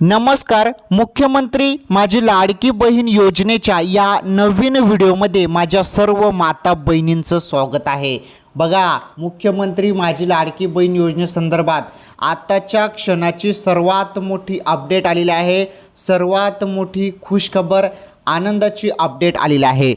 नमस्कार. मुख्यमंत्री माझी लाडकी बहीण योजनेच्या या नवीन व्हिडिओमध्ये माझ्या सर्व माता बहिणींचं स्वागत आहे. बघा, मुख्यमंत्री माझी लाडकी बहीण योजनेसंदर्भात आताच्या क्षणाची सर्वात मोठी अपडेट आलेली आहे. सर्वात मोठी खुशखबर, आनंदाची अपडेट आलेली आहे.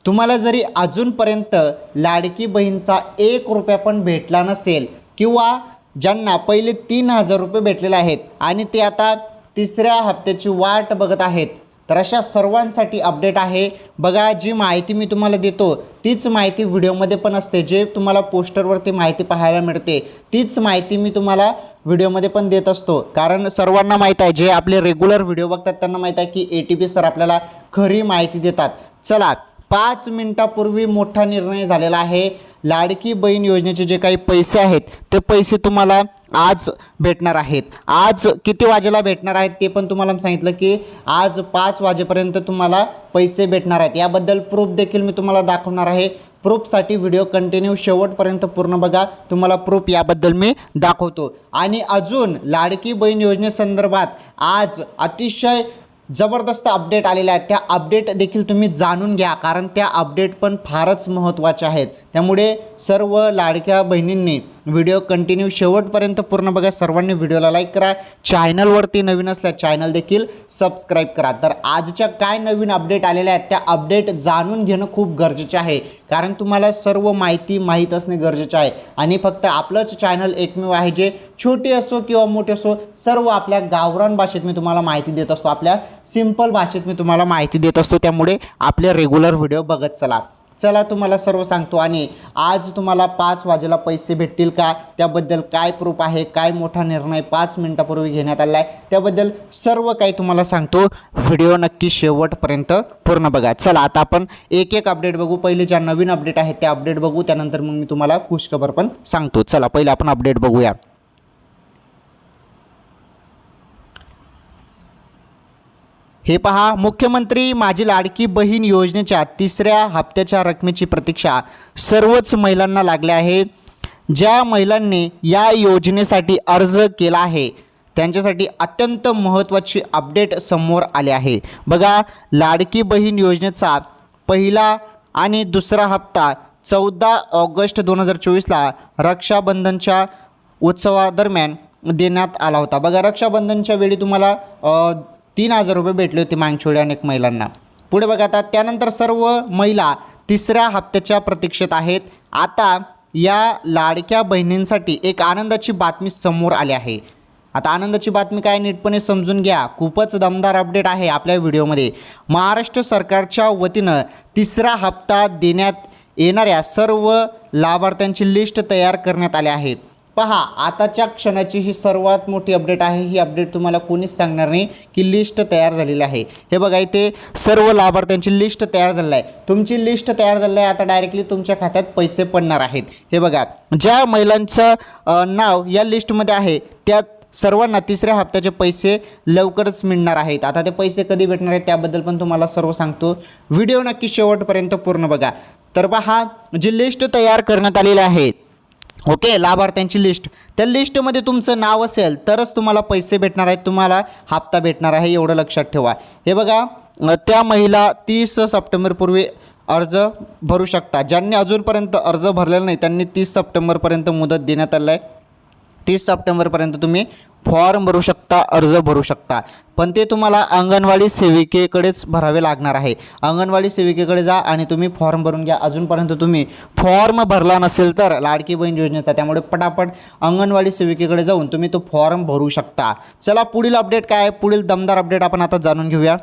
तुम्हाला जरी अजूनपर्यंत लाडकी बहीणचा 1 रुपया पण भेटला नसेल किंवा ज्यांना पहिले 3,000 रुपये भेटलेले आहेत आणि ते आता तिसऱ्या हप्त्याची वाट बघत आहेत, तर अशा सर्वांसाठी अपडेट आहे. बघा, जी माहिती मी तुम्हाला देतो तीच माहिती व्हिडिओमध्ये पण असते. जे तुम्हाला पोस्टरवरती माहिती पाहायला मिळते तीच माहिती मी तुम्हाला व्हिडिओमध्ये पण देत असतो. कारण सर्वांना माहीत आहे, जे आपले रेग्युलर व्हिडिओ बघतात त्यांना माहीत आहे की ATP सर आपल्याला खरी माहिती देतात. चला, 5 मिनिटापूर्वी मोठा निर्णय झालेला आहे. लाडकी बहीण योजनेचे जे काही पैसे आहेत ते पैसे तुम्हाला आज भेटणार आहेत. आज किती वाजेला भेटणार आहेत ते पण तुम्हाला सांगितलं की आज 5 वाजेपर्यंत तुम्हाला पैसे भेटणार आहेत. याबद्दल प्रूफ देखील मी तुम्हाला दाखवणार आहे. प्रूफसाठी व्हिडिओ कंटिन्यू शेवटपर्यंत पूर्ण बघा, तुम्हाला प्रूफ याबद्दल मी दाखवतो. आणि अजून लाडकी बहीण योजनेसंदर्भात आज अतिशय जबरदस्त अपडेट आलेल्या आहेत. त्या अपडेट देखील तुम्ही जाणून घ्या, कारण त्या अपडेट पण फारच महत्त्वाच्या आहेत. त्यामुळे सर्व लाडक्या बहिणींनी व्हिडिओ कंटिन्यू शेवटपर्यंत पूर्ण बघा. सर्वांनी व्हिडिओला लाईक करा. चॅनलवरती नवीन असल्या चॅनल देखील सबस्क्राईब करा. तर आजच्या काय नवीन अपडेट आलेल्या आहेत त्या अपडेट जाणून घेणं खूप गरजेचे आहे, कारण तुम्हाला सर्व माहिती माहीत असणे गरजेचे आहे. आणि फक्त आपलंच चॅनल एकमेव आहे जे छोटे असो किंवा मोठे असो सर्व आपल्या गावरान भाषेत मी तुम्हाला माहिती देत असतो. आपल्या सिंपल भाषेत मी तुम्हाला माहिती देत असतो. त्यामुळे आपले रेग्युलर व्हिडिओ बघत चला तुम्हाला सर्व सांगतो. आणि आज तुम्हाला 5 वाजेला पैसे भेटतील का, त्याबद्दल काय प्रूफ आहे, काय मोठा निर्णय 5 मिनिटापूर्वी घेण्यात आला आहे, त्याबद्दल सर्व काही तुम्हाला सांगतो. व्हिडिओ नक्की शेवटपर्यंत पूर्ण बघा. चला, आता आपण एक एक अपडेट बघू. पहिले ज्या नवीन अपडेट आहेत त्या अपडेट बघू, त्यानंतर मग मी तुम्हाला खुशखबर पण सांगतो. चला, पहिले आपण अपडेट बघूया. हे पहा, मुख्यमंत्री माझी लाडकी बहीण योजनेच्या तिसऱ्या हप्त्याच्या रकमेची प्रतीक्षा सर्वच महिलांना लागली आहे. ज्या महिलांनी या योजनेसाठी अर्ज केला आहे त्यांच्यासाठी अत्यंत महत्त्वाची अपडेट समोर आले आहे. बघा, लाडकी बहीण योजनेचा पहिला आणि दुसरा हप्ता 14 ऑगस्ट 2024ला रक्षाबंधनच्या उत्सवादरम्यान देण्यात आला होता. बघा, रक्षाबंधनच्या वेळी तुम्हाला 3,000 रुपये भेटले होते मागच्या वेळी अनेक महिलांना. पुढे बघा, आता त्यानंतर सर्व महिला तिसऱ्या हप्त्याच्या प्रतीक्षेत आहेत. आता या लाडक्या बहिणींसाठी एक आनंदाची बातमी समोर आली आहे. आता आनंदाची बातमी काय, नीटपणे समजून घ्या. खूपच दमदार अपडेट आहे आपल्या व्हिडिओमध्ये. महाराष्ट्र सरकारच्या वतीनं तिसरा हप्ता देण्यात येणाऱ्या सर्व लाभार्थ्यांची लिस्ट तयार करण्यात आली आहे. पहा, आताच्या क्षणाची ही सर्वात मोठी अपडेट आहे. ही अपडेट तुम्हाला कोणीच सांगणार नाही की लिस्ट तयार झालेली आहे. हे बघा, इथे सर्व लाभार्थ्यांची लिस्ट तयार झालेली आहे. तुमची लिस्ट तयार झालेली आहे. आता डायरेक्टली तुमच्या खात्यात पैसे पडणार आहेत. हे बघा, ज्या महिलांचं नाव या लिस्टमध्ये आहे त्या सर्वांना तिसऱ्या हप्त्याचे पैसे लवकरच मिळणार आहेत. आता ते पैसे कधी भेटणार आहेत त्याबद्दल पण तुम्हाला सर्व सांगतो. व्हिडिओ नक्की शेवटपर्यंत पूर्ण बघा. तर पहा, जी लिस्ट तयार करण्यात आलेली आहे, ओके, लाभार्थ्यांची लिस्ट, त्या लिस्टमध्ये तुमचं नाव असेल तरच तुम्हाला पैसे भेटणार आहेत, तुम्हाला हप्ता भेटणार आहे, एवढं लक्षात ठेवा. हे बघा, त्या महिला 30 सप्टेंबरपूर्वी अर्ज भरू शकता. ज्यांनी अजूनपर्यंत अर्ज भरलेला नाही त्यांनी 30 सप्टेंबरपर्यंत मुदत देण्यात आलं आहे. 30 सप्टेंबरपर्यंत तुम्ही फॉर्म भरू शकता, अर्ज भरू शकता. पण ते तुम्हाला अंगणवाडी सेविकेकडेच भरावे लागणार आहे. अंगणवाडी सेविकेकडे जा आणि तुम्ही फॉर्म भरून घ्या. अजूनपर्यंत तुम्ही फॉर्म भरला नसेल तर लाडकी बहीण योजनेचा, त्यामुळे पटापट अंगणवाडी सेविकेकडे जाऊन तुम्ही तो फॉर्म भरू शकता. चला, पुढील अपडेट काय आहे, पुढील दमदार अपडेट आपण आता जाणून घेऊया.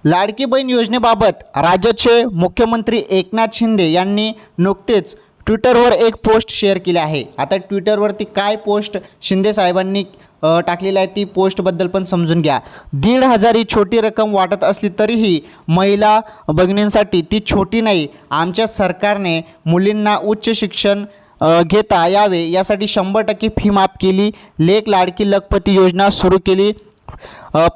लाडकी बहीण योजनेबाबत राज्याचे मुख्यमंत्री एकनाथ शिंदे यांनी नुकतेच ट्विटरवर एक पोस्ट शेअर केली आहे. आता ट्विटरवरती काय पोस्ट शिंदे साहेबांनी टाकलेली आहे ती पोस्टबद्दल पण समजून घ्या. 1,500 ही छोटी रक्कम वाटत असली तरीही महिला भगिनींसाठी ती छोटी नाही. आमच्या सरकारने मुलींना उच्च शिक्षण घेता यावे यासाठी 100% फी माफ केली. लेक लाडकी लखपती योजना सुरू केली.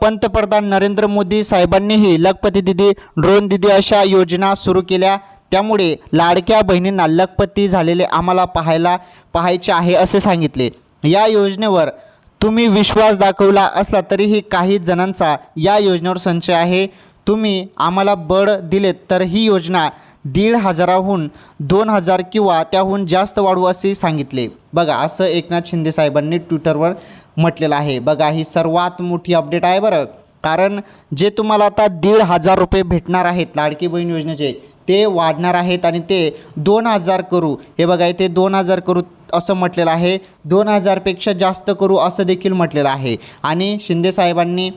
पंतप्रधान नरेंद्र मोदी साहेबांनीही लखपती दिदी, ड्रोन दिदी अशा योजना सुरू केल्या. त्यामुळे लाडक्या बहिणींना लखपती झालेले आम्हाला पाहायचे आहे असे सांगितले. या योजनेवर तुम्ही विश्वास दाखवला असला तरीही काही जणांचा या योजनेवर संशय आहे. तुम्ही आम्हाला बळ दिलेत तर ही योजना 1,500हून 2,000 किंवा त्याहून जास्त वाढवू असे सांगितले. बघा असं एकनाथ शिंदे साहेबांनी ट्विटरवर म्हटलेलं आहे. बघा ही सर्वात मोठी अपडेट आहे बरं, कारण जे तुम्हाला आता 1,500 रुपये भेटणार आहेत लाडकी बहीण योजनेचे ते वाढणार आहेत आणि ते 2,000 करू. हे बघा इथे 2,000 करू असं म्हटलेलं आहे. 2,000पेक्षा जास्त करू असं देखील म्हटलेलं आहे. आणि शिंदे साहेबांनी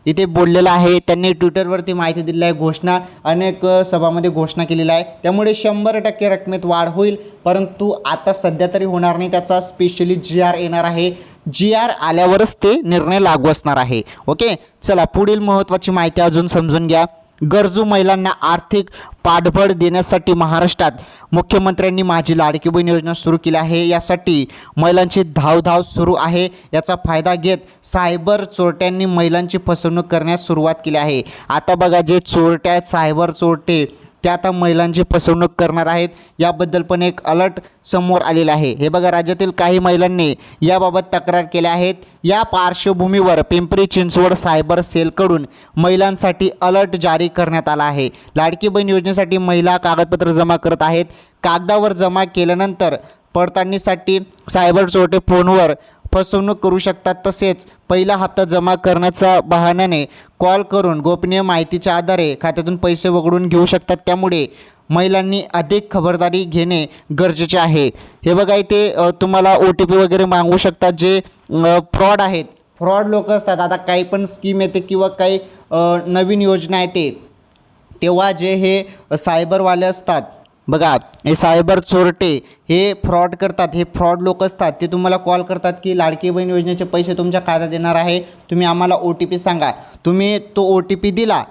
इथे बोललेलं आहे, त्यांनी ट्विटरवरती माहिती दिलेली आहे, घोषणा अनेक सभामध्ये घोषणा केलेली आहे. त्यामुळे 100% रकमेत वाढ होईल, परंतु आता सध्या तरी होणार नाही. त्याचा स्पेशली GR येणार आहे. GR आल्यावरच ते निर्णय लागू असणार आहे. ओके, चला पुढील महत्त्वाची माहिती अजून समजून घ्या. गरजू महिलांना आर्थिक पाठबळ देण्यासाठी महाराष्ट्रात मुख्यमंत्र्यांनी माझी लाडकी बहीण योजना सुरू केली आहे. यासाठी महिलांची धावधाव सुरू आहे. याचा फायदा घेत सायबर चोरट्यांनी महिलांची फसवणूक करण्यास सुरुवात केली आहे. आता बघा जे चोरटे आहेत, सायबर चोरटे, ते आता महिलांची फसवणूक करणार आहेत. याबद्दल पण एक अलर्ट समोर आलेला आहे. हे बघा राज्यातील काही महिलांनी याबाबत तक्रार केल्या आहेत. या पार्श्वभूमीवर पिंपरी चिंचवड सायबर सेलकडून महिलांसाठी अलर्ट जारी करण्यात आला आहे. लाडकी बहीण योजनेसाठी महिला कागदपत्र जमा करत आहेत. कागदावर जमा केल्यानंतर पडताळणीसाठी सायबर चोरटे फोनवर फसवणूक करू शकतात. तसेच पहिला हप्ता जमा करण्याचा बहाण्याने कॉल करून गोपनीय माहितीच्या आधारे खात्यातून पैसे वगळून घेऊ शकतात. त्यामुळे महिलांनी अधिक खबरदारी घेणे गरजेचे आहे. हे बघा इथे तुम्हाला OTP वगैरे मागू शकतात. जे फ्रॉड आहेत, फ्रॉड लोक असतात. आता काही पण स्कीम येते किंवा काही नवीन योजना येते तेव्हा जे हे सायबरवाले असतात बघा, हे सायबर चोरटे हे फ्रॉड करतात. हे फ्रॉड लोक असतात. ते तुम्हाला कॉल करतात की लाडकी बहीण योजनेचे पैसे तुमच्या खात्यात येणार आहे, तुम्ही आम्हाला OTP सांगा. तुम्ही तो OTP दिला,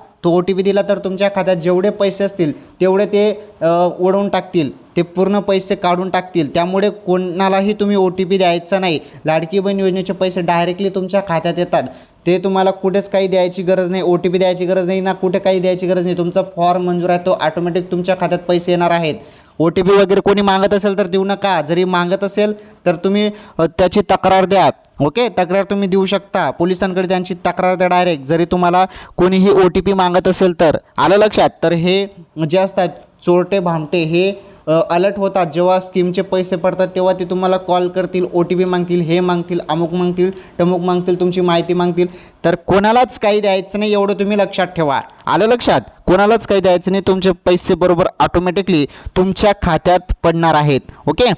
तर तुमच्या खात्यात जेवढे पैसे असतील तेवढे ते उडवून टाकतील, ते पूर्ण पैसे काढून टाकतील. त्यामुळे कोणालाही तुम्ही OTP द्यायचा नाही. लाडकी बहीण योजनेचे पैसे डायरेक्टली तुमच्या खात्यात येतात. ते तुम्हाला कुठेच काही द्यायची गरज नाही, OTP द्यायची गरज नाही ना, कुठे काही द्यायची गरज नाही. तुमचा फॉर्म मंजूर आहे, तो ऑटोमॅटिक तुमच्या खात्यात पैसे येणार आहेत. OTP वगैरे कोणी मागत असेल तर देऊ नका. जरी मागत असेल तर तुम्ही त्याची तक्रार द्या. ओके, तक्रार तुम्ही देऊ शकता पोलिसांकडे, त्यांची तक्रार द्या डायरेक्ट. जरी तुम्हाला कोणीही OTP मागत असेल तर. आलं लक्षात? तर हे जे असतात चोरटे भामटे हे अलर्ट होतात. जेव्हा स्कीमचे पैसे पडतात तेव्हा ते तुम्हाला कॉल करतील, OTP मागतील, हे मागतील, अमुक मागतील, टमुक मागतील, तुमची माहिती मागतील. तर कोणालाच काही द्यायचं नाही, एवढं तुम्ही लक्षात ठेवा. आलं लक्षात? कोणालाच काही द्यायचं नाही. तुमचे पैसे बरोबर ऑटोमॅटिकली तुमच्या खात्यात पडणार आहेत. ओके,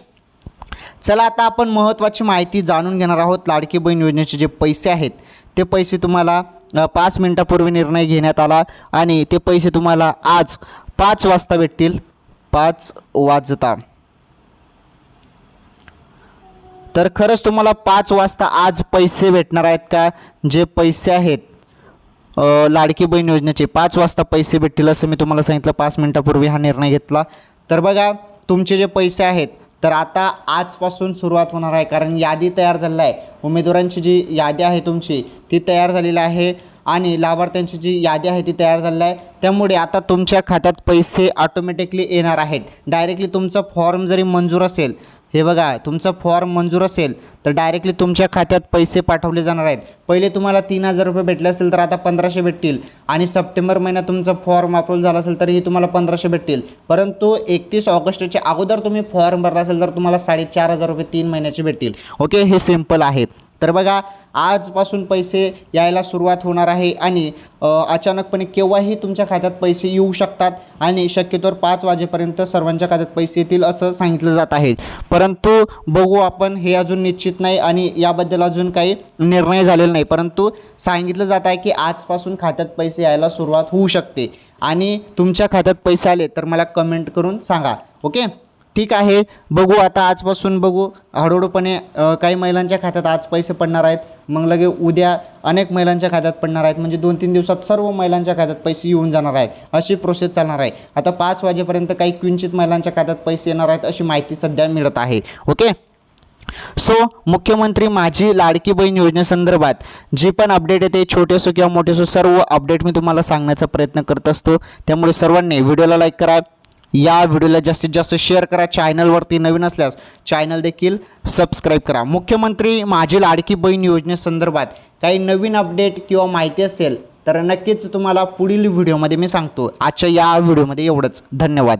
चला आता आपण महत्त्वाची माहिती जाणून घेणार आहोत. लाडकी बहीण योजनेचे जे पैसे आहेत ते पैसे तुम्हाला 5 मिनिटापूर्वी निर्णय घेण्यात आला आणि ते पैसे तुम्हाला आज 5 वाजता भेटतील. 5 वाजता. तर खरंच तुम्हाला 5 वाजता आज पैसे भेटणार आहेत का? जे पैसे आहेत लाडकी बहीण योजनेचे 5 वाजता पैसे भेटतील असं मी तुम्हाला सांगितलं. 5 मिनिटापूर्वी हा निर्णय घेतला. तर बघा तुमचे जे पैसे आहेत तर आता आजपासून सुरुवात होणार आहे, कारण यादी तयार झालेली आहे. उमेदवारांची जी यादी आहे तुमची ती तयार झालेली आहे आणि लाभार्थ्यांची जी यादी आहे ती तयार झालेली आहे. त्यामुळे आता तुमच्या खात्यात पैसे ऑटोमॅटिकली येणार आहेत. डायरेक्टली तुमचा फॉर्म जरी मंजूर असेल, हे बघा तुमचा फॉर्म मंजूर असेल तर डायरेक्टली तुमच्या खात्यात पैसे पाठवले जाणार आहेत. पहिले तुम्हाला 3,000 रुपये भेटले असेल तर आता 1,500 भेटतील. आणि सप्टेंबर महिन्यात तुमचा फॉर्म अप्रूव्ह झाला असेल तरीही तुम्हाला 1,500 भेटतील. परंतु 31 ऑगस्टच्या अगोदर तुम्ही फॉर्म भरला असेल तर तुम्हाला 4,500 रुपये 3 महिन्याचे भेटतील. ओके, हे सिम्पल आहे. तर बघा आजपासून पैसे यायला सुरुवात होणार आहे आणि अचानकपणे केव्हाही तुमच्या खात्यात पैसे येऊ शकतात आणि शक्यतोवर 5 वाजेपर्यंत सर्वांच्या खात्यात पैसे येतील असं सांगितलं जात आहे. परंतु बघू आपण, हे अजून निश्चित नाही आणि याबद्दल अजून काही निर्णय झालेला नाही. परंतु सांगितलं जात आहे की आजपासून खात्यात पैसे यायला सुरुवात होऊ शकते. आणि तुमच्या खात्यात पैसे आले तर मला कमेंट करून सांगा. ओके, ठीक आहे. बघू आता आजपासून बघू हळूहळूपणे काही महिलांच्या खात्यात आज पैसे पडणार आहेत, मग लगे उद्या अनेक महिलांच्या खात्यात पडणार आहेत. म्हणजे 2-3 दिवसात सर्व महिलांच्या खात्यात पैसे येऊन जाणार आहेत. अशी प्रोसेस चालणार आहे. आता 5 वाजेपर्यंत काही किंचित महिलांच्या खात्यात पैसे येणार आहेत अशी माहिती सध्या मिळत आहे. ओके, सो मुख्यमंत्री माझी लाडकी बहीण योजनेसंदर्भात जी पण अपडेट येते, छोटे असो किंवा मोठे असो, सर्व अपडेट मी तुम्हाला सांगण्याचा प्रयत्न करत असतो. त्यामुळे सर्वांनी व्हिडिओला लाईक करा, या व्हिडिओला जास्तीत जास्त शेअर करा. चॅनलवरती नवीन असल्यास चॅनल देखील सबस्क्राईब करा. मुख्यमंत्री माझी लाडकी बहीण योजनेसंदर्भात काही नवीन अपडेट किंवा माहिती असेल तर नक्कीच तुम्हाला पुढील व्हिडिओमध्ये मी सांगतो. आजच्या या व्हिडिओमध्ये एवढंच. धन्यवाद.